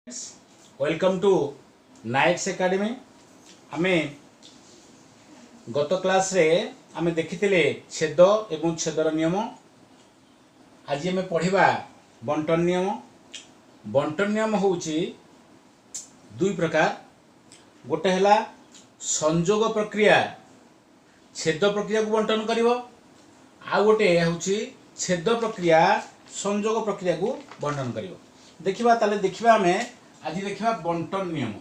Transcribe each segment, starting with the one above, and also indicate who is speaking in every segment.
Speaker 1: Welcome to नाइक्स academy. आमे गत class रे आमे देखिथिले छेद एवं छेदर नियम। आज आमे पढ़िबा बंटन नियम। बंटन नियम होउची दुई प्रकार। गोटे हला संयोग प्रक्रिया छेद प्रक्रिया को बंटन करिवो, आ गोटे होउची छेद प्रक्रिया संयोग प्रक्रिया को बंटन करिवो। देखिबा ताले देखिबा आमे आज देखिबा बंटन नियम।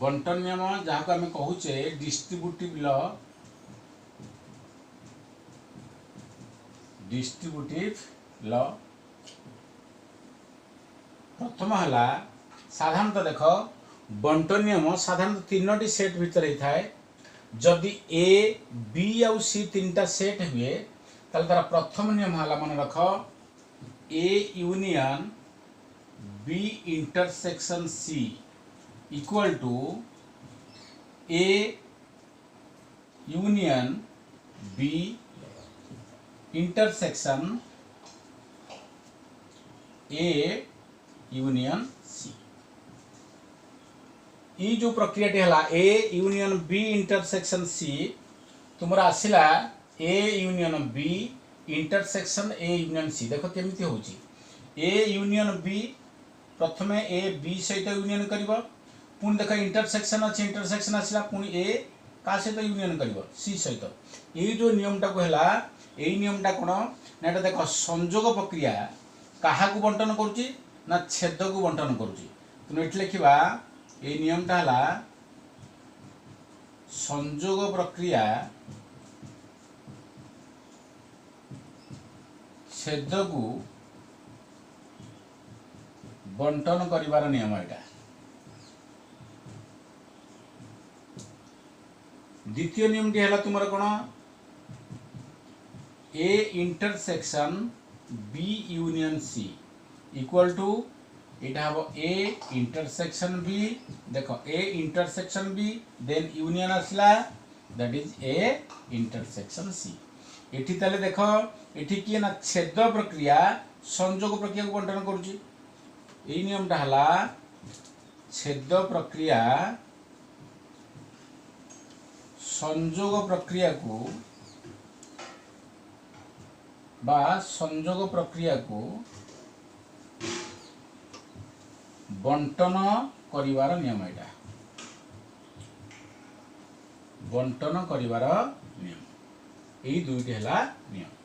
Speaker 1: बंटन नियम जहाँ को आमे कहूचे डिस्ट्रीब्यूटिव लॉ। डिस्ट्रीब्यूटिव लॉ प्रथम हला साधारणतः देख बंटन नियम साधारणतः तीनोटी सेट भितर ही थाए। जदि ए बी आउ सी तीनटा सेट हुए ताल तार प्रथम नियम हला मन रख A union B intersection C equal to A union B intersection A union C. ई जो प्रक्रिया है A union B intersection C तुमरा आसिला A union B intersection A union C. देखो केमिति होची ए यूनियन बी प्रथमे ए बी सहित यूनियन करिवो, पुणी देख इंटरसेक्शन अछि इंटरसेक्शन आसिला पुणी ए का सहित यूनियन करिवो सी सहित। ए जो नियम टा को हला ए नियम टा कोन नेटा देख संयोग प्रक्रिया काहा को बंटन करूची ना छेद को बंटन करूची। तुम एट लिखिबा ए नियम टा हला संयोग प्रक्रिया छेद को बंटन करिवार नियम। एटा द्वितीय नियम टी हला तुमर कोन A intersection B union C equal to एटा हबो ए इंटरसेक्शन बी। देखो A intersection B then union आसला that is A intersection C. एठी ताले देखो एठी किए ना छेद प्रक्रिया संयोग प्रक्रिया को बंटन करूची। ए नियम टा हला छेद प्रक्रिया संयोग प्रक्रिया को बा संयोग प्रक्रिया को बंटन करिवार नियम। एटा बंटन करिवार नियम यही दुईटी हला नियम।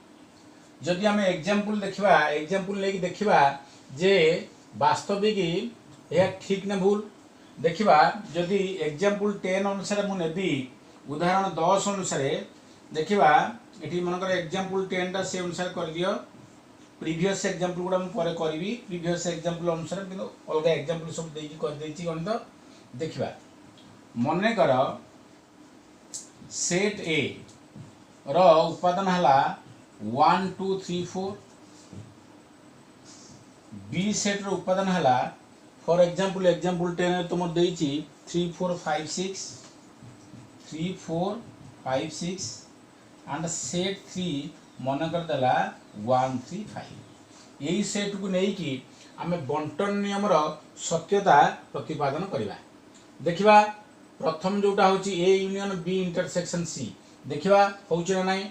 Speaker 1: जदि आमे एग्जांपल देखिबा एग्जांपल लेके देखिबा जे वास्तविक यह ठीक न भूल देखिबा। जदि एग्जांपल 10 अनुसार मु नेबी उदाहरण 10 अनुसार देखिबा एठी मनकर एग्जांपल 10 टा से अनुसार कर दियो। प्रीवियस एग्जांपल गुडा मु परे करबी प्रीवियस एग्जांपल अनुसार किंतु अलग एग्जांपल सब देई कर देछि गणित देखिबा। मने कर सेट ए रो उपादान हला 1 2 3 4। बी सेट रो उपादान हला फॉर एग्जांपल एग्जांपल 10 तुम देछि 3 4 5 6 3 4 5 6 एंड सेट 3 मन कर देला 1 3 5। यही सेट को नहीं कि आमे बंटन नियम रो सत्यता प्रतिपादन करिबा। देखिबा प्रथम जोटा होची A union B intersection C देखिबा होउछ ना नहीं।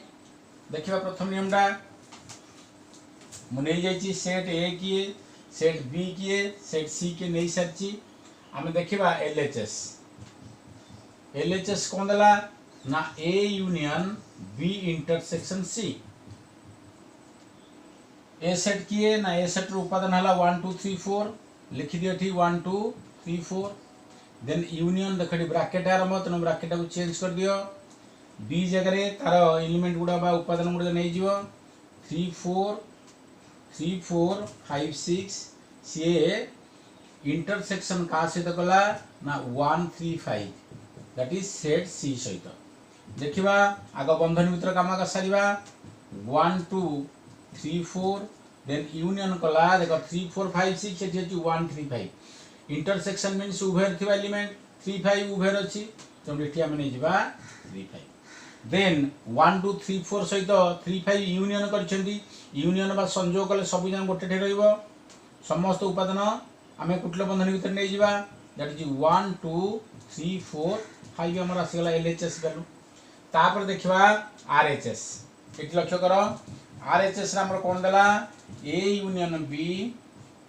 Speaker 1: देखिबा प्रथम नियम टा मु नै जाईची सेट ए किए सेट बी किए सेट सी के नहीं सारची। आमे देखिबा एलएचएस एलएचएस कोन देला ना A union B intersection C. A set किए ना ए सेट रो उपादान हला 1 2 3 4 लिखि दियो ठीक 1 2 3 4 देन यूनियन देखडी ब्रैकेट आरंभ तनो ब्रैकेट को चेंज कर दियो। बी जगह तार एलिमेंट गुडा बा उपादान गुडा नहीं जीवो 3 4 5 6 सी इंटरसेक्शन का सहित कला ना 1 3 5 दैट इज सेट सी सहित। देखिबा आग बंधन भीतर काम का सारिबा 1 2 3 4 देन यूनियन कला देखो 3 4 5 6 एठी अछि 1 3 5 इंटरसेक्शन मींस उभयर थिबा एलिमेंट 3 5 उभयर अछि तो एठी हम नै जिबा 3 5। देन 1 2 3 4 सहित 3 5 यूनियन करछंती यूनियन बा संयोग कले सब जन गोटे ठे रहइबो समस्त उपादान आमे कुटल बंधन भीतर नै जिबा दैट इज 1 2 3 4 5 हमर आसी गला एलएचएस वैल्यू तापर देखिबा आरएचएस एटी लक्ष्य करो आरएचएस रे हमर कोन देला A union B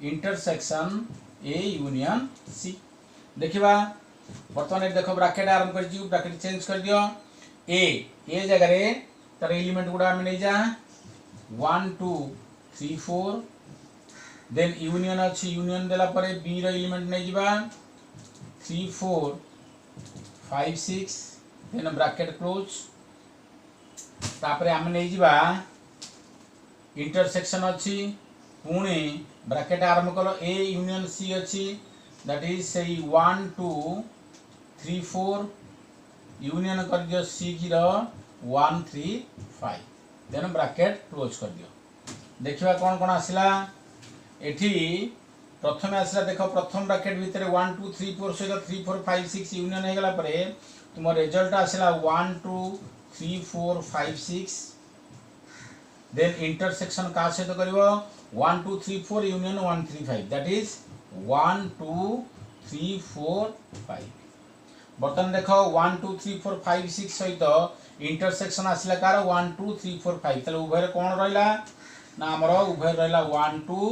Speaker 1: intersection A union C देखिबा बर्तमान देखो ब्रैकेट आरंभ कर जी ब्रैकेट चेंज कर दियो ए जगह रे तार एलिमेंट गुडा हम नै जा 1 2 3 4 देन यूनियन अच्छी यूनियन देला परे बी रो एलिमेंट नै जिबा 3 4 5 6 देन ब्रैकेट क्लोज तापरे हम नै जिबा इंटरसेक्शन अच्छी पुणे ब्रैकेट आरंभ करो ए यूनियन सी अच्छी दैट इज से 1 2 3 4 यूनियन कर दियो सी की रो 1 3 5 देन ब्रैकेट क्लोज कर दियो देखिबा कोन कोन आसिला एठी प्रथम आसिला देखो प्रथम ब्रैकेट भीतर 1 2 3 4 से 3 4 5 6 यूनियन हे गला परे तुम रिजल्ट आसिला 1 2 3 4 5 6 देन इंटरसेक्शन का से तो करिवो 1 2 3 4 यूनियन 1 3 5 दैट इज 1 2 3 4 5 बर्तन देखो 1 2 3 4 5 6 सहित इंटरसेक्शन आसिला कार 1 2 3 4 5 तले उभय कोन रहला ना हमर उभय रहला 1 2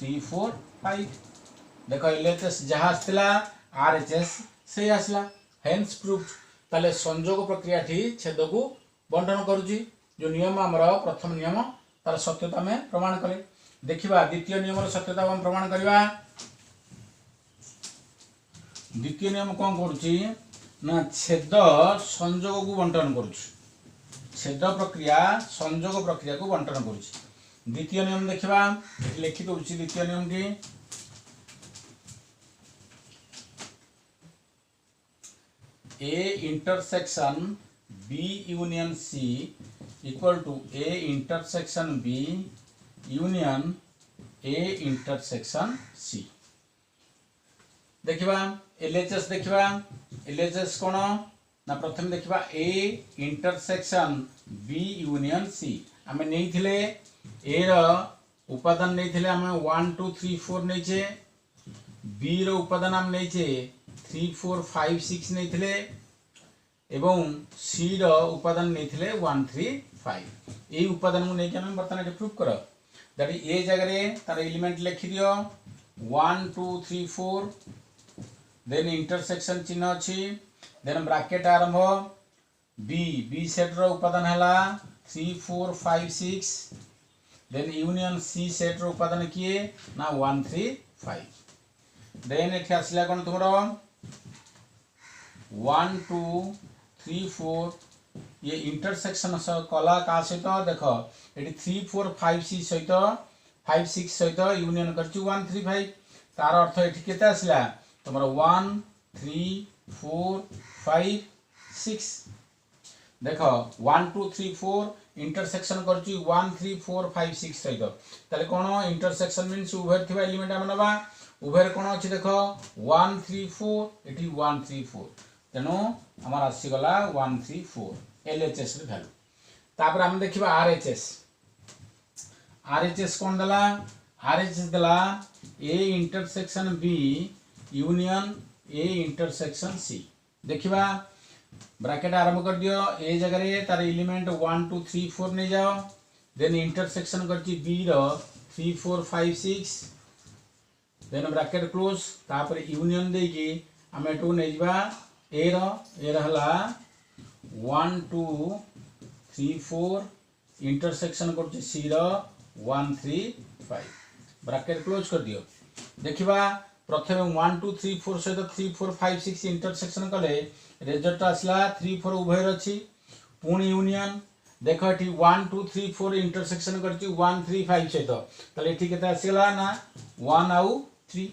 Speaker 1: 3 4 5 देखो एलएचएस जहां आस्तिला आरएचएस से आसला हेंस प्रूफ तले संयोग प्रक्रिया थी छेद को बंटन करूची जो नियम हमर प्रथम नियम तार सत्यता में प्रमाण करे देखिबा द्वितीय नियम रो सत्यता हम प्रमाण करबा द्वितीय नियम कौन करुची ना छेद संयोग को बंटन करुची छेद प्रक्रिया संयोग प्रक्रिया को बंटन करुची द्वितीय नियम देखिबा लिखित होची द्वितीय नियम की A intersection B union C equal to A intersection B union A intersection C देखिबा एलएचएस देखिबा एलएचएस कोन ना प्रथम देखिबा A intersection B union C हमें नहीं थिले ए रो उपादान नहीं थिले हमें 1 2 3 4 नहीं छे बी रो उपादान हम नहीं छे 3 4 5 6 नहीं थिले एवं सी रो उपादान नहीं थिले 1 3 5 ए उपादान को नहीं के हम बर्तन प्रूफ करो दैट इज ए जगह रे तार एलिमेंट लिखि दियो 1 2 3 4 देन इंटरसेक्शन चिन्ह अच्छी देन ब्रैकेट आरंभ बी सेट रो उपादान हला 3 4 5 6 देन यूनियन सी सेट रो उपादान किए ना 1 3 5 देन एठी आसला कोन तुमरो 1 2 3 4 ये इंटरसेक्शन कला का सहित देखो एठी 3 4 5 6 सहित 5 6 सहित यूनियन करछु 1 3 5 तार अर्थ एठी केते आसला तुम्हारा 1 3 4 5 6 देखो 1 2 3 4 इंटरसेक्शन करछु 1 3 4 5 6 सहित ताले कोन इंटरसेक्शन मींस उभय थिबा एलिमेंट हम नबा उभय कोन अछि देखो 1 3 4 एटी 1 3 4 तेनो हमर आसी गला 1 3 4 एलएचएस रे वैल्यू तापर हम देखिबा आरएचएस कोन दला आरएचएस दला A intersection B union A intersection C देखिबा ब्रैकेट आरंभ कर दियो ए जगह रे तार एलिमेंट 1 2 3 4 नै जाओ देन इंटरसेक्शन करची बी रो 3 4 5 6 देन ब्रैकेट क्लोज तापर यूनियन दे की हमें टू नै जिबा ए रहला 1 2 3 4 इंटरसेक्शन करची सी रो 1 3 5 ब्रैकेट क्लोज कर दियो देखिबा प्रथम 1 2 3 4 सहित 3 4 5 6 इंटरसेक्शन कले रिजल्ट आसला 3 4 उभय रछि पुणी यूनियन देखो एठी 1 2 3 4 इंटरसेक्शन करछि 1 3 5 सहित तले एठी केते आसीला ना 1 आउ 3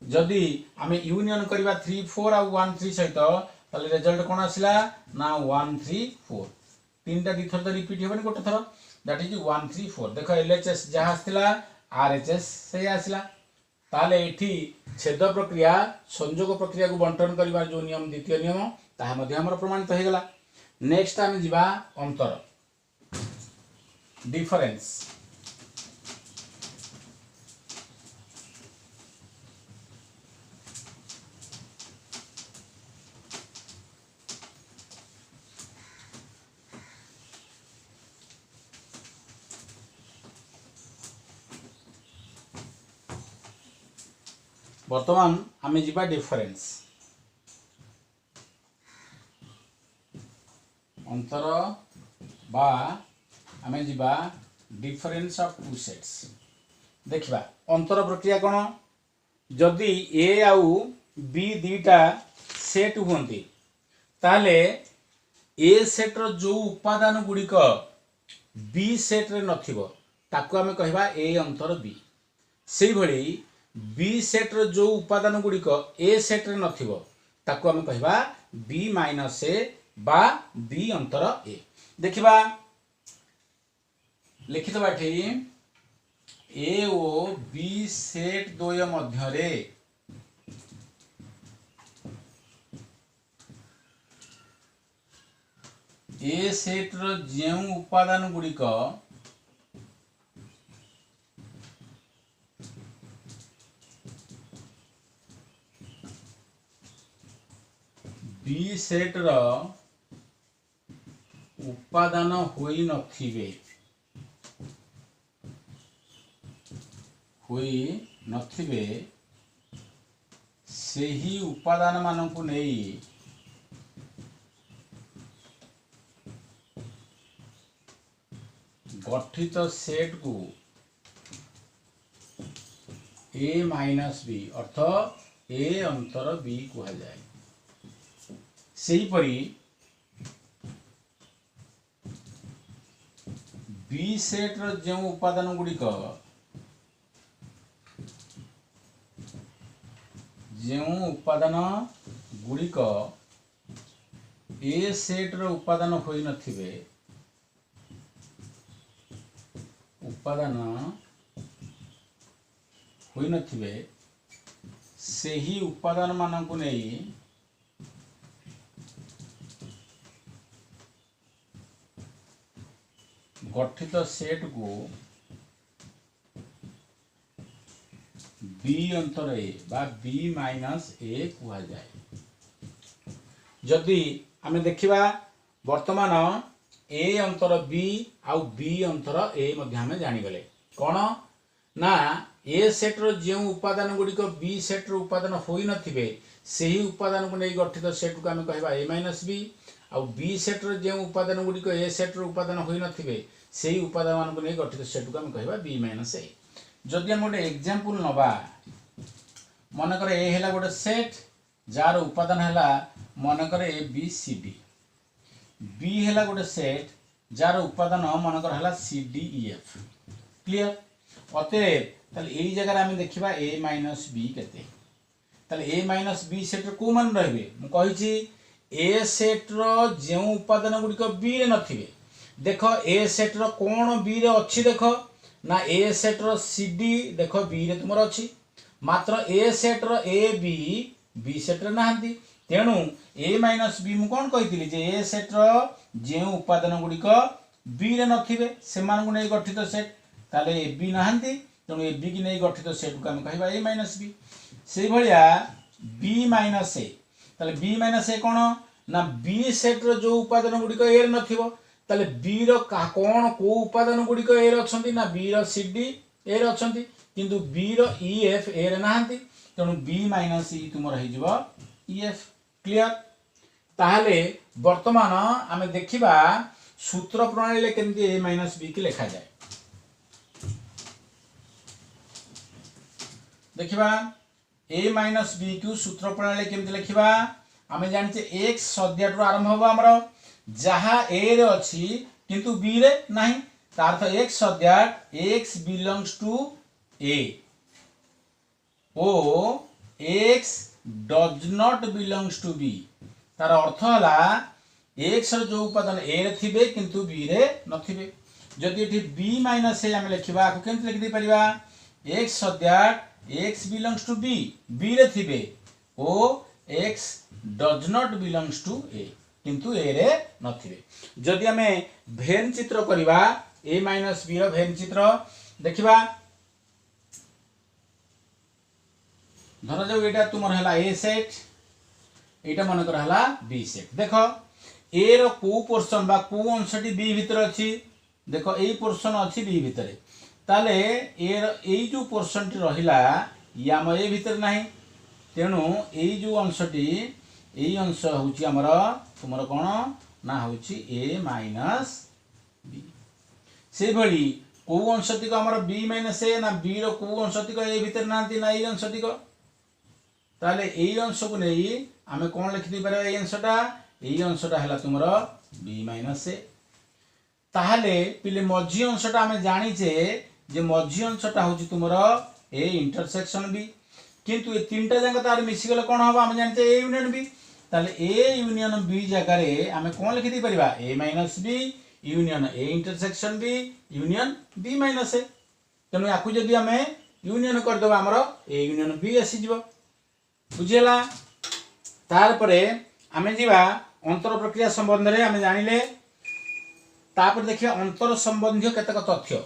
Speaker 1: जदी हमें यूनियन करबा 3 4 आउ 1 3 सहित तले रिजल्ट कोन आसीला ना 1 3 4 तीनटा दिथर तो रिपीट हेबन गोटे थर दैट इज 1 3 4 देखो एलएचएस जहा आसीला आरएचएस से आसीला ताले एठी छेद प्रक्रिया संयोग प्रक्रिया को बंटन करिवार जो नियम द्वितीय नियम ताहा मध्ये हमर प्रमाणित हे गला नेक्स्ट आम जा अंतर डिफरेंस बर्तमान आम जा डिफरेंस अंतर बा आम जा डिफरेंस ऑफ टू सेट्स देखा अंतर प्रक्रिया कौन जदि ए आउ बी दीटा सेट हुंती ताले ए सेट्र जो उपादान गुड़िक बी सेट्रे नथिबो ताकू आम कहवा ए अंतर बी से भली बी सेट्र जो उपादान गुड़िक ए सेट्रे नथिबो ताकू आम कहवा बी माइनस ए बा बी अंतर ए देखिबा लिखित बाठी ए ओ बी सेट द्वय मध्यरे ए सेट्र जेउ उपादान गुड़िक बी सेट्र उपादान होई नथिबे सेही उपादान मानकु नेई गठित सेट को ए माइनस बी अर्थ ए अंतर बी कहा जाए सही परी बी सेट रो जो उपादान गुड़िक ए सेट रो उपादान होई नथिबे सेही उपादान मानकु नेई गठित सेट को बी अंतर ए बा बी माइनस ए कहा जाए जदि आमे देखिबा वर्तमान ए अंतर बी आउ बी अंतर ए मध्य आमे जानि गले कोन ना ए सेट रो जे उपादान गुड़िक बी सेट रो उपादान होई नथिबे सेही उपादान को नै गठित सेट को आमे कहबा ए माइनस बी आउ बी सेट रो जे उपादान गुड़िक ए सेट रो उपादान होई नथिबे सेही उपादान मान को नै गठित सेट को आमे कहबा बी माइनस ए जदि हम गोटे एग्जांपल नबा मन कर ए हैला गोटे सेट जार उपादान हैला मन कर A B C D B हैला गोटे सेट जार उपादान मन कर हैला C D E F clear अतएव ताले एई जगह आमे देखिबा ए माइनस बी केते ताले ए माइनस बी सेट को मान रहबे म कहि छी ए सेट रो जे उपादान गुडी को बी रे नथिबे देखो ए सेट रो कोन बी रे अछि देखो ना ए सेट रो सी डी देखो बी रे तुमर अछि मात्र ए सेट रो ए बी बी सेट रे नाहंती तेणु ए माइनस बी मु कोन कहितली जे ए सेट रो जे उपादान गुडी को बी रे नथिबे से मान को नै गठित सेट ताले ए बी नाहंती तेणु ए बी की नै गठित सेट को हम कहबा ए माइनस बी से भलिया बी माइनस ए ताले बी माइनस ए कोन ना बी सेट रो जो उपादान गुडी को ए रे नथिबो ताले बी रो कोन को उपादान गुडी को ए रे अछंती ना B row C D A रे अछंती किंतु B row E F A रे नाहंती तेणु बी माइनस ई तुमर हे जिवो ई एफ क्लियर ताहले वर्तमान आमे देखिबा सूत्र प्रणाली ले केमती ए माइनस बी की लिखा जाए देखिबा ए माइनस बी को सूत्र प्रणाली केमती लिखिबा आमे जानिचे x सद्याट रो आरंभ होबा हमरो जहा ए रे अछि किंतु बी रे नाही तार अर्थ x सद्याट x belongs to A ओ x does not belongs to B तार अर्थ हला x रो जो उपादान ए रे थिबे किंतु बी रे नथिबे जदि एठी b माइनस ए हम लिखिबा को केमती लिखि दे परिबा x सद्याट x belongs to b रे थिबे ओ x does not belongs to A किंतु ए रे नथिबे। जदि आमे भेन चित्र करबा a माइनस b रो भेन चित्र देखिबा, धर जो एटा तुमर हला a सेट, एटा मन कर हला b सेट। देखो a रो को पोर्शन बा को अंशटी b भीतर अछि, देखो एई पोर्शन अछि b भीतर, ताले ए रो एई जो पोर्शन टी रहिला या म ए भीतर नाही, तेनु एई जो अंशटी एई अंश होची हमर तुमर कोन ना होची a माइनस b। से भली को अंशटी को हमर b माइनस a ना b रो को अंशटी को a भीतर नांती ना एई अंशटी को, ताले एई अंश को नै आमे कोन लिखि दे पारे, एई अंशटा हला तुमर b माइनस a। ताहले पिले मझी अंशटा आमे जानि जे मझी अंशटा होची तुमर a इंटरसेक्शन b, किंतु ए तीनटा जंग तार मिसी गले कोन हबो, आमे जानि जे a यूनियन b। ताले a यूनियन b जगह रे आमे कोन लिखि दे परिबा, a minus b union a intersection b union b minus a। तनो याकु जदि आमे यूनियन कर देबा हमर a यूनियन b आसी जिवो, बुझियला। तार परे आमे जिबा अंतर प्रक्रिया संबंध रे आमे जानिले, तापर देखिया अंतर संबंधी केतक तथ्य।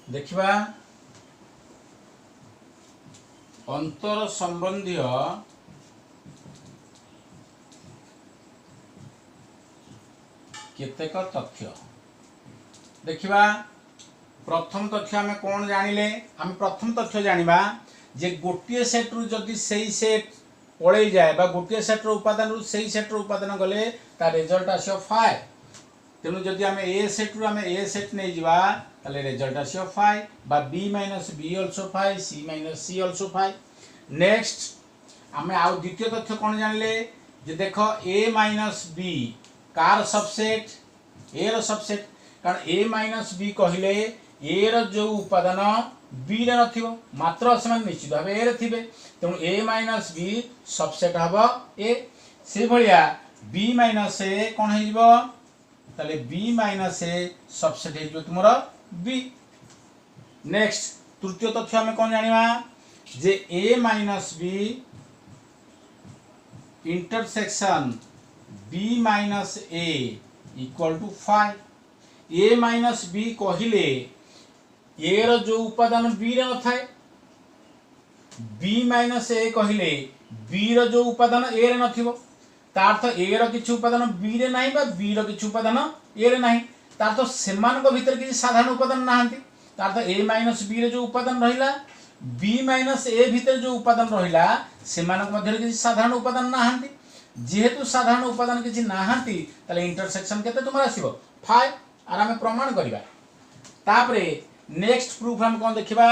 Speaker 1: देखिबा अंतर संबंधी केतेक तथ्य। देखिबा प्रथम तथ्य आमे कोन जानिले, आमे प्रथम तथ्य जानिबा जे गोटिए सेट रु जदि सेही सेट पळै जाय बा गोटिए सेट रो उपादान रु सेही सेट रो उपादान गले ता रिजल्ट आसियो 5। तेनु जदि आमे ए सेट रु आमे ए सेट नै जिबा ताले रिजल्ट आसियो 5 बा b minus b also 5 c minus c also 5। Next आमे आउ द्वितीय तथ्य कोन जानिले जे देखो a माइनस b कार सबसेट, a रो सबसेट, कारण a माइनस b कहिले a रो जो उपादान b रे नथिबो, मात्र समान निश्चित भाबे a रे थिबे, तेनु a माइनस b सबसेट हबो a। से भलिया b माइनस a कोन हे जिवो, ताले b माइनस a सबसेट हे जिवो तुमरो b। नेक्स्ट तृतीय तथ्य हमें कोन जानिबा जे a minus b intersection b minus a equal to 5। a minus b कहिले a रो जो उपादान b रे न थाए, b माइनस a कहिले b रो जो उपादान a रे नथिबो, तार तो a रो किछु उपादान b रे नाही बा b रो किछु उपादान a रे नाही, तार तो सेमान को भीतर किछि साधारण उपादान नाहंती, तार तो a माइनस b रे जो उपादान रहिला b माइनस a भीतर जो उपादान रहिला सेमान को मध्य किछि साधारण उपादान नाहंती। जेहेतु साधारण उपादान किछि नाहंती ताले इंटरसेक्शन केते तुमरा आसीबो 5, आर हम प्रमाण करिबा। तापरे नेक्स्ट प्रूफ हम कोन देखिबा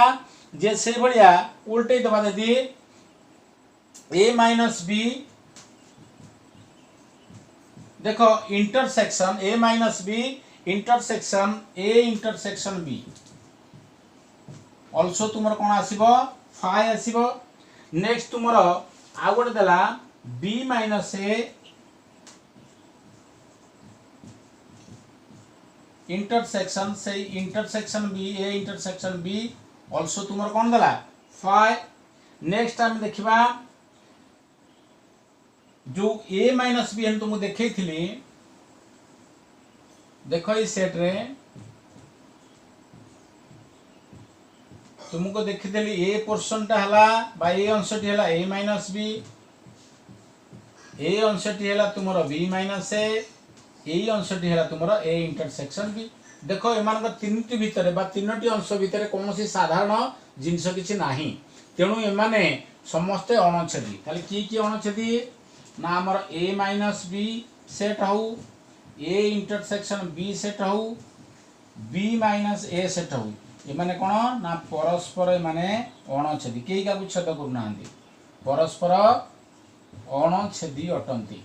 Speaker 1: जे से भलिया उल्टे दबा देदी a माइनस b, देखो intersection a minus b intersection a intersection b also तुमर कोन आसीबो 5 आसीबो। नेक्स्ट तुमर आ गोटे देला b माइनस a इंटरसेक्शन से intersection b a intersection b also तुमर कोन देला 5। नेक्स्ट हम देखिबा जो a माइनस b हम तुमको देखै थिली, देखो इस सेट रे तुमको देखि देली a पोर्शन टा हला बा a अंशटी हला a माइनस b, a अंशटी हला तुमरो b माइनस a, ए अंशटी हला तुमरो a इंटरसेक्शन b। देखो एमान को तीनटी भितरे बा तीनटी अंश भितरे कोनोसी साधारण जिंस किछि नाही, तेनु एमाने समस्त अणछेदी। ताले की अणछेदी ना हमर a माइनस b सेट हउ, a इंटरसेक्शन b सेट हउ, b माइनस a सेट हउ, एमाने कोन ना परस्पर एमाने अणछेदी, केई का छेद करू नांदी, परस्पर अणछेदी अटंती।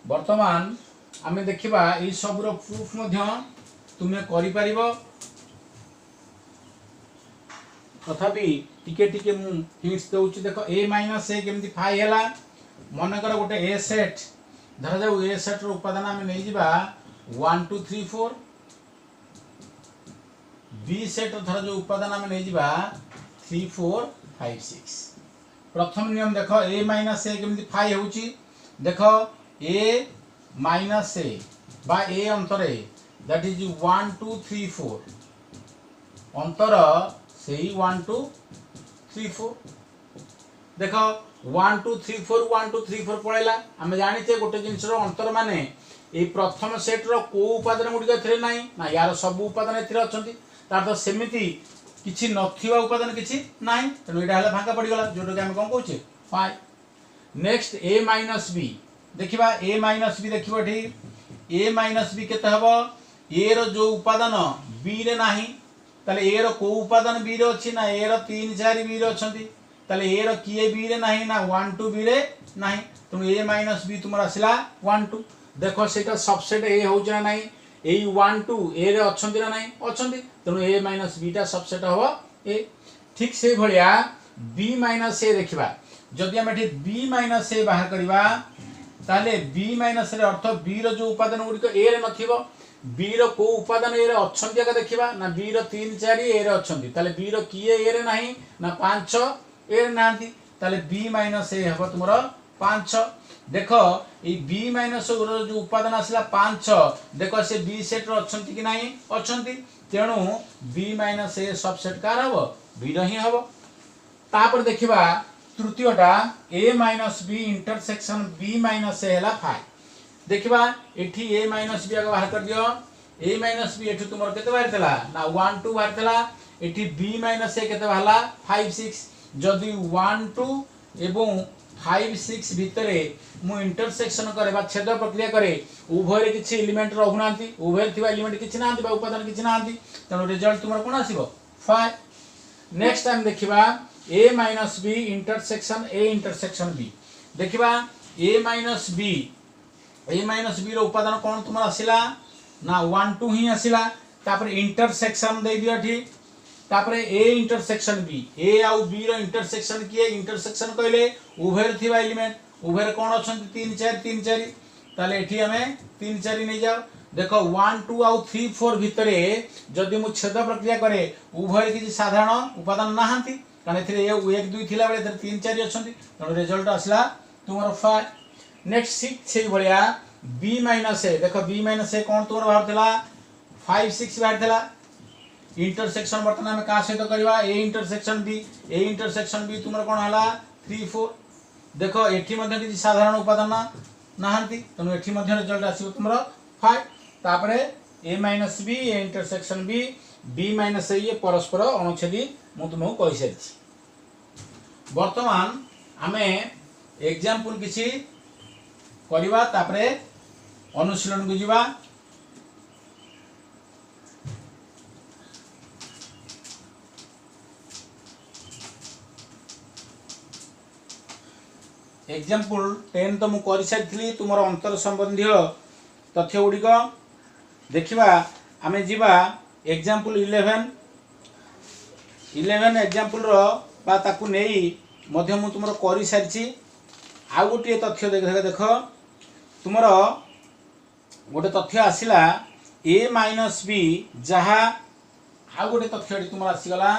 Speaker 1: वर्तमान आमे देखिबा ए सब रो प्रूफ मध्य तुमे करि परिबो। तथापि टिके टिके मु हिंट्स दउछि देखो a माइनस a केमति फाइ हैला मन कर गोटे a सेट धरा जाऊ a सेट रो उपादान हम नै जिबा 1 2 3 4 b सेट धरा जो उपादान हम नै जिबा 3 4 5 6 प्रथम नियम देखो a माइनस a केमति फाइ होउछि देखो a माइनस a बा a अंतर a दैट इज 1 2 3 4 अंतर सेही 1 2 3 4 देखो 1 2 3 4 1 2 3 4 पळेला हम जानिते गोटे जिंस रो अंतर माने ए प्रथम सेट रो को उपादान गुडी एथरे नाही ना यार सब उपादान एथरे अछंती तार तो सेमिति किछि नथिबा उपादान किछि नाही तनो एटा हला फाका पड़ी गला जोटो के हम कोन कहूचे 5 नेक्स्ट a माइनस b देखिबा a माइनस b देखिबो एठी a माइनस b केते हबो a रो जो उपादान b रे नाही ताले a रो को उपादान b रे अछि ना a रो 3 4 b रे अछंती ताले a रो किए b रे नाही ना 1 2 b रे नाही तुम a माइनस b तुमरा आसिला 1 2 देखो सेटा सबसेट a हो जा नाही एई 1 2 a रे अछंती ना नाही अछंती तनु a माइनस b टा सबसेट हो a ठीक से भलिया b माइनस a देखिबा जदि हम एठी b माइनस a बाहर करिबा ताले b माइनस रे अर्थ b रो जो उपादान गुडी को a रे नथिबो b रो को उपादान ए रे अछंती का देखिबा ना b रो 3 4 ए रे अछंती ताले b रो किए ए रे नाही ना 5 6 ए रे नांती ताले b माइनस ए हबो तुमरो 5 6 देखो ए b माइनस रो जो उपादान आसला 5 6 देखो से b सेट रो अछंती कि नाही अछंती तेणु b माइनस ए सबसेट कार हबो b रो ही हबो तापर देखिबा तृतीयटा a minus b intersection b minus A हला 5 देखिबा एठी a माइनस b आगे बाहर कर दियो a माइनस b एठी तुमर केते बाहर थला ना 1 2 बाहर थला एठी b माइनस a केते बाहला 5 6 जदी 1 2 एवं 5 6 भितरे मु इंटरसेक्शन करे बा छेद प्रक्रिया करे उभय रे किछि एलिमेंट रहुनांती उभय थिबा एलिमेंट किछि नांती बा उपादान किछि नांती तनो रिजल्ट तुमर कोन आसीबो 5 नेक्स्ट टाइम देखिबा a minus b intersection a intersection b देखिबा a minus b a minus b रो उपादान कोन तुमरा आसिला ना 1 2 ही आसिला तापर इंटरसेक्शन दे दियो ठी तापर a इंटरसेक्शन b a आउ b रो इंटरसेक्शन किए इंटरसेक्शन कहले उभय थिबा एलिमेंट उभय कोन अछंती 3 4 3 4 ताले एठी हमें 3 4 नै जाओ देखो 1 2 आउ 3 4 भितरे जदि मु छेद प्रक्रिया करे उभय किछि साधारण उपादान नाहंती कारण एथिरे 1 2 थिला बेले एथिरे 3 4 अछंती तनो रिजल्ट आसला तुमरो 5 नेक्स्ट 6 छै भलिया b माइनस a देखो b माइनस a कोन तुमरो बाहर थला 5 6 बाहर थला इंटरसेक्शन बर्तन हम का सहित करबा a इंटरसेक्शन b तुमरो कोन हला 3 4 देखो एठी मध्ये किछि साधारण उपादान नाहंती तनु एठी मध्ये रिजल्ट आसीबो तुमरो 5 तापरे a minus b a intersection b minus a ये परस्पर अनुच्छेदी मु तुमको कहि सारिछि वर्तमान हमें एग्जांपल किछि करिबा तापरे अनुशीलन को जिबा एग्जांपल 10 तो मु करि सारिथली तुमर अंतर संबंधी तथ्य गुडी को देखिबा हमें जिबा एग्जांपल 11 एग्जांपल रो बा ताकू नेई मध्य मु तुमर करि सारिछि आ गोटे तथ्य देखो तुमर गोटे तथ्य आसिला a माइनस b जहा आ गोटे तथ्य तुमर आसीगला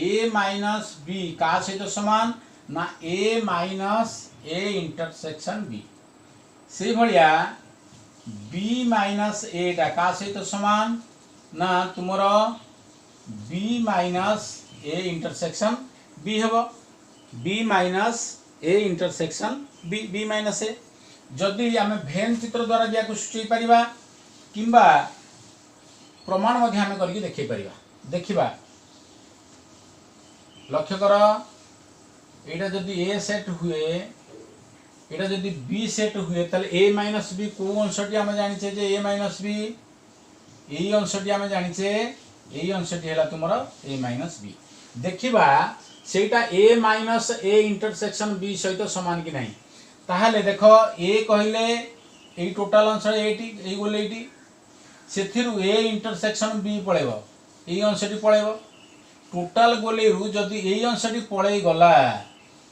Speaker 1: a माइनस b का सहित समान ना a minus a intersection b से भलिया b माइनस a टा का सहित समान ना तुमर b minus a intersection b हबो b minus a intersection b minus a जदि आम भेन चित्र द्वारा या सूचई परिबा किंबा प्रमाण मध्ये आम करके देखै परिबा देखिबा लक्ष्य कर एटा जदि a सेट हुए एटा जदि b सेट हुए ताले a माइनस b को अंशटी आम जानिछे जे a माइनस b एई अंशटी आम जानिछे एई अंशटी हैला तुमरो a माइनस b देखिबा सेटा a minus a intersection b सहित समान कि नहीं ताहले देखो a कहले एई टोटल अंश एटी एई बोले एटी सेथिरु a इंटरसेक्शन b पळेबो एई अंशटी पळेबो टोटाल गोली रु जदि यही अंशटी पलई गला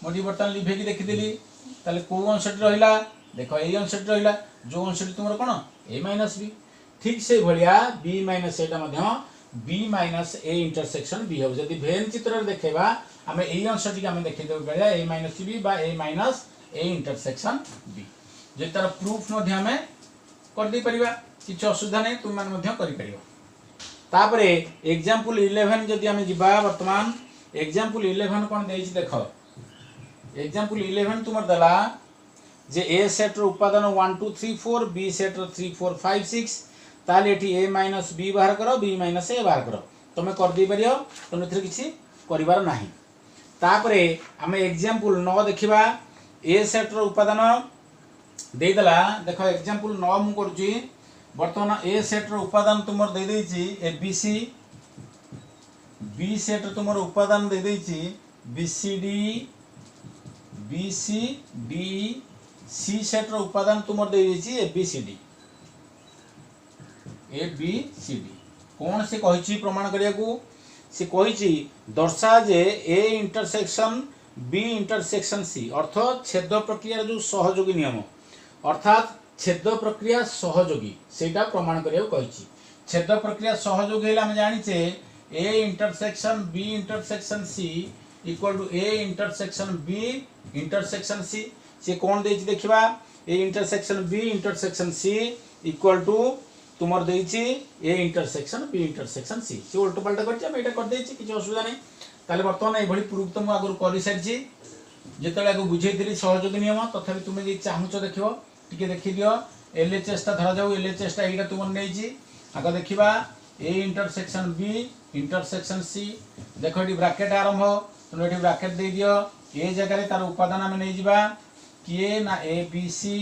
Speaker 1: मुझे बर्तमान लिभेकी देखीदेली ताले को अंशटी रहिला देख यही अंशटी रहिला जो अंशटी तुमर कोन ए माइनस बी ठीक से भलिया बी माइनस एटा मध्य B minus A intersection B हो जदि भेन चित्र देखैबा आमे एही अंशटी के आमे देखै देबो बेला ए माइनस बी बा A minus A intersection B जे तार प्रूफ मध्य आमे कर दे परिबा किछ असुविधा नै तुम मान मध्य करि परिबो तापरे एग्जांपल 11 जदि आमे जिबा वर्तमान एग्जांपल 11 कोन देछि देखो एग्जांपल 11 तुमर दला जे ए सेट रो उपादान 1 2 3 4 बी सेट रो 3 4 5 6 ताले एठी a माइनस b बाहर करो b माइनस a बाहर करो तमे कर दे परियो तमे थरे किछि करिवार नाही तापरे आमे एग्जांपल 9 देखिबा a सेट रो उपादान दे दला देखो एग्जांपल 9 मु करछि वर्तमान ए सेट रो उपादान तुमर दे देछि A B C B set तुमर उपादान दे देछि B C D C set रो उपादान तुमर दे देछि ए बी सी डी कौन से कहिछि प्रमाण करिया को से कहिछि दर्शा जे A intersection B intersection C अर्थ छेद प्रक्रिया जो सहयोगी नियम अर्थात छेद प्रक्रिया सहयोगी सेटा प्रमाण करिया कहिछि छेद प्रक्रिया सहयोगी हेला हम जानिछे A intersection B intersection C equal to A intersection B intersection C से कोन देछि देखिबा A intersection B intersection C equal to तुमर देछि A intersection B intersection C से उल्टा पलटा करछि हम एटा कर देछि किछ असुविधा नै ताले वर्तमान ए भली प्रूफ तुम आगु करि सारछि जेतले आगु बुझेइतिली सहयोगी नियम तथापि तुमे जे चाहुचो देखिबो टिके देखि दियो एलएचएस ता धरा जाऊ एलएचएस ता एटा तुम नेछि आगे देखिबा A intersection B intersection C देखो एटी ब्रैकेट आरंभ तुम एटी ब्रैकेट दे दियो ए जगह रे तार उपादान हम नै जिबा किए ना A B C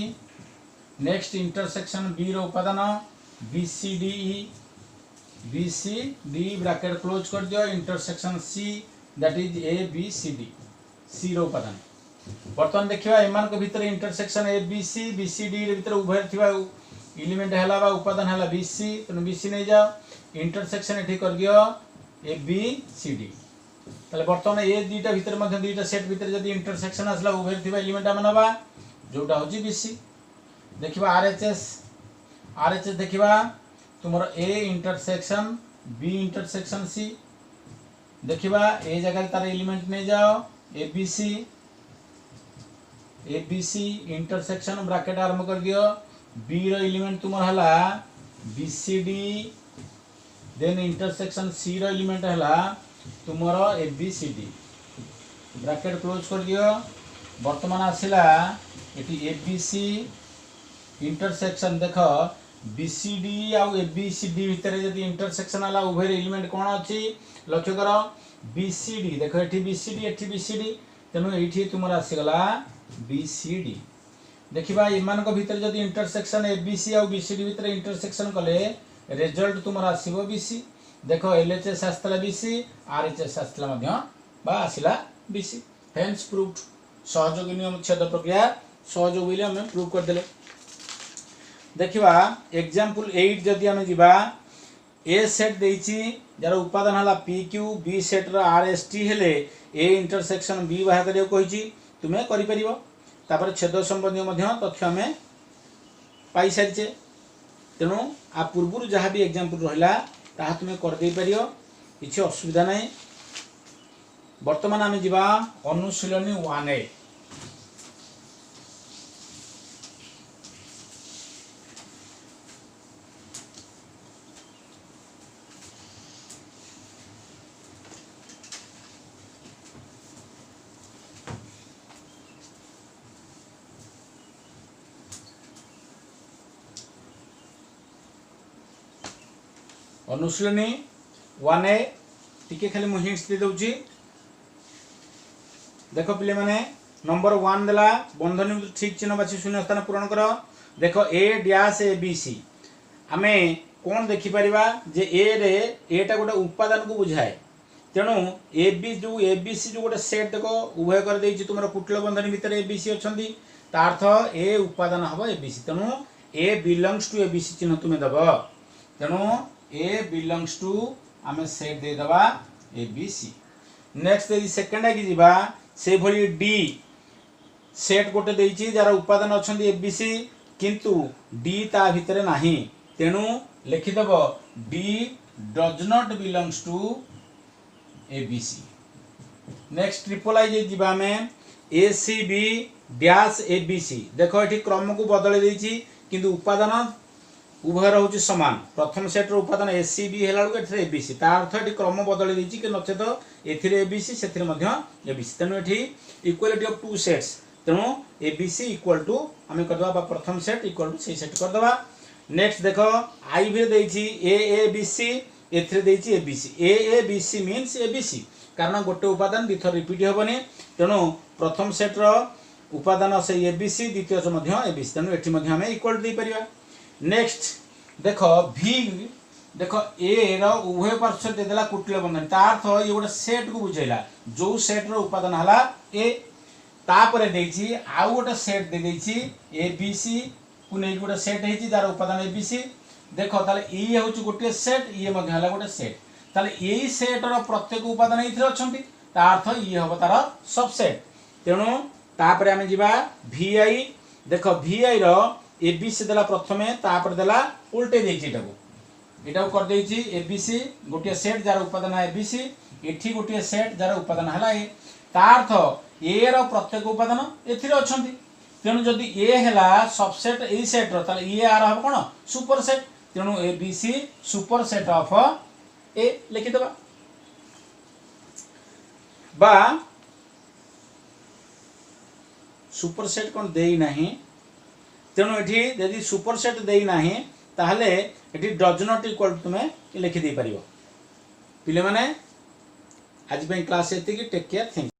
Speaker 1: next intersection B रो उपादान B C D bracket close कर दियो intersection C that is A B C D C रो उपादान बर्तमान देखिबा एमान को भीतर intersection A B C D रे भीतर उभय थिबा एलिमेंट हला बा उपादान हला बी सी तनु बी सी नै जाओ इंटरसेक्शन एठी कर दियो ए बी सी डी ताले बर्तमान ए दुईटा भीतर मध्ये दुईटा सेट भीतर जदी इंटरसेक्शन आसला उभय थिबा एलिमेंट हम नबा जोटा होची बी सी देखिबा आरएचएस देखिबा तुमरो A intersection B intersection C देखिबा ए जगह तार एलिमेंट नै जाओ A B C intersection bracket आरंभ कर दियो बी रो एलिमेंट तुमर हला B C D then intersection C रो एलिमेंट हला तुमरो A B C D bracket close कर दियो वर्तमान आसिला एटी ए बी सी इंटरसेक्शन देखो बी सी डी आ ए बी सी डी भीतर जदी इंटरसेक्शन हला उभय एलिमेंट कोन अछि लक्ष्य करो बी सी डी देखो एटी बी सी डी तेनु एठी तुमर आसी गला बी सी डी देखिबा इमान को भीतर जदी इंटरसेक्शन ए बी सी आ बी सी डी भीतर इंटरसेक्शन कले रिजल्ट तुमर आसीबो बी सी देखो एलएचएस आस्तला बी सी आरएचएस आस्तला मध्य बा आसीला बी सी हेंस प्रूव्ड सहयोगी नियम छेद प्रक्रिया सहयोग बोली हम प्रूव कर देले देखिबा एग्जांपल 8 जदी हम जिबा ए सेट देछि जार उपादान हला पी क्यू बी सेट रा आर एस टी हेले ए इंटरसेक्शन बी बाहर करियो कहिछि तुमे करि परिबो तापर छेद संबंधी मध्य तथ्य हमें पाई सारिचे तेणु आ पूर्व जहाँ भी एग्जांपल रहिला ताहा तुमे कर दे परियो किछि असुविधा नै वर्तमान आमे जिबा अनुशीलनी 1a अनुशीलनी 1a टिके खाली मु हिंट्स दे दउची देखो पिले माने नंबर 1 देला बंधनी ठीक चिन्ह बाछि शून्य स्थान पूरण करो देखो ए डैश ए बी सी आमे कोन देखि परिबा जे ए रे एटा गोटे उपादान को बुझाए तेणु ए बी जो गोटे सेट देखो उभय कर देछि तुमरो कुटल बंधनी भीतर ए बी सी अछंती ता अर्थ ए उपादान हबो ए बी सी तेणु A belongs to A B C चिन्ह तुमे दबो तेणु ए बिलोंग्स टू आमे सेट दे दबा ए बी सी नेक्स्ट यदि सेकेंड आगे जीवा से भली डी सेट गोटे देइछि जार उपादान अछंती ए बी सी किंतु डी ता भितरे नाही तेणु लिखिदब D does not belongs to A B C next triple I जीवा में A C B dash A B C देखो ये क्रम को बदल देइछि किंतु उपादान उभय रोचे सामान प्रथम सेट्र उपादान ए सी बी है ए बी सी तार अर्थ ये क्रम बदल देइछि कि नचेत ए बी सी से ए बी सी तेणु ये इक्वालिटी ऑफ टू सेट्स तेणु A B C equal to आम करदे प्रथम सेट इक्वल टू से सेट करदे नेक्स्ट देखो आई भी देइछि ए बी सी एथिरे देइछि A B C A B C means A B C कारण गोटे उपादान द्विथर रिपीट हेबनी तेणु प्रथम सेट्र उपादान से ए बी सी द्वितीय ए बी सी तेणु ये आम इक्वल दे पारिबा नेक्स्ट देखो भी देखो ए रो उभय पार्श्व देदेला कुटिल बंधन तार अर्थ ये गोटे सेट को बुझेला जो सेट रो उपादान हला ए तापरे देइछि आउ गोटे सेट दे देइछि ए बी सी को नै गोटे सेट हेछि जार उपादान ए बी सी देखो ताले ई होछि गोटे सेट ई मध्ये हला गोटे सेट ताले एई सेट रो प्रत्येक उपादान एथिरे अछंती ता अर्थ ई हबो तार सबसेट तेणु तापरे आमे जिबा vi देखो vi रो ए बी सी देला प्रथमे तापर देला उल्टे देइछि एटाको कर देइछि ए बी सी गोटे सेट जार उपादान ए बी सी एठी गोटे सेट जार उपादान हला ए ता अर्थ ए रो प्रत्येक उपादान एथिरे अछंती तेणु जदि ए हला सबसेट ए सेट रो ताले ए आर हबो कोन सुपर सेट तेणु A B C superset of A लिखि दबा बा सुपर सेट कोन देई नाही तेणु एठी यदि सुपर सेट देई नाही ताहले एठी डज नॉट इक्वल तुमे लिखि दे परिबो पिले माने आज पे क्लास एति की टेक केयर थैंक